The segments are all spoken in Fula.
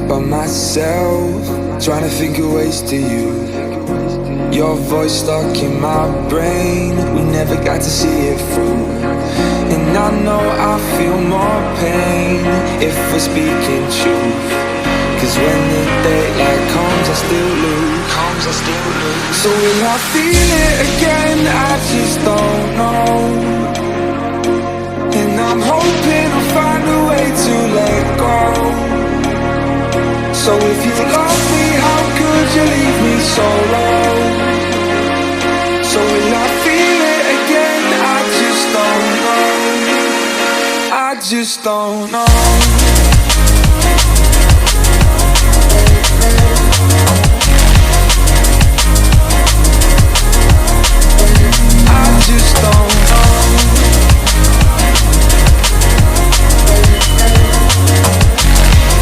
night by myself, trying to think of ways to you. Your voice stuck in my brain, we never got to see it through. And I know I feel more pain if we're speaking truth. Cause when the daylight comes, I still lose. So will I feel it again? I just don't know. And I'm hoping I'll find a way to let go. So if you love me, how could you leave me so low? So will I feel it again? I just don't know. I just don't know. I just don't know.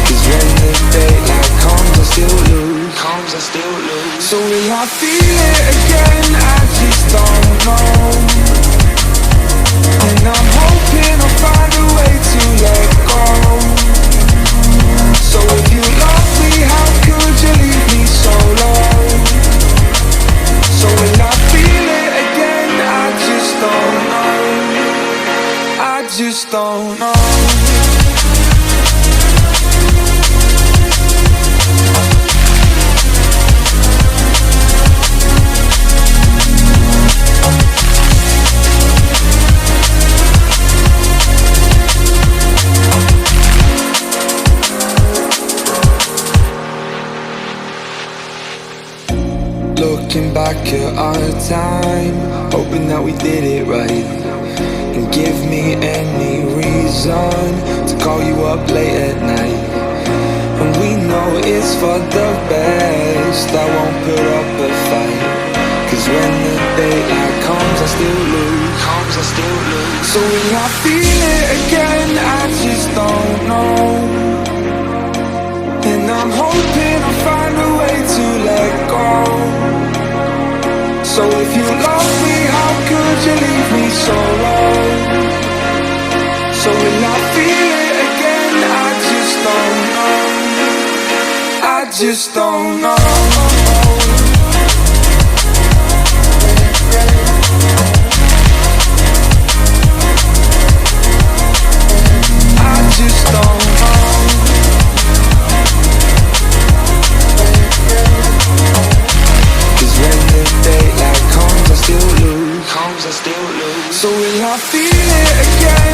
Cause when the daylight comes, I still lose. So will I feel it again? I just don't know. And I'm hoping I'll find a way to let go. So if you love me, how could you leave me so low? So will I feel it again? I just don't know. I just don't know. Looking back at our time, hoping that we did it right. And give me any reason to call you up late at night. And we know it's for the best, I won't put up a fight. Cause when the daylight comes, I still lose. So will I feel it again? I just don't know. And I'm hoping I'll find a way to let go. So if you love me, how could you leave me so low? So will I feel it again? I just don't know. I just don't know. I just don't know. Cause when the daylight comes, I still lose. So will I feel it again?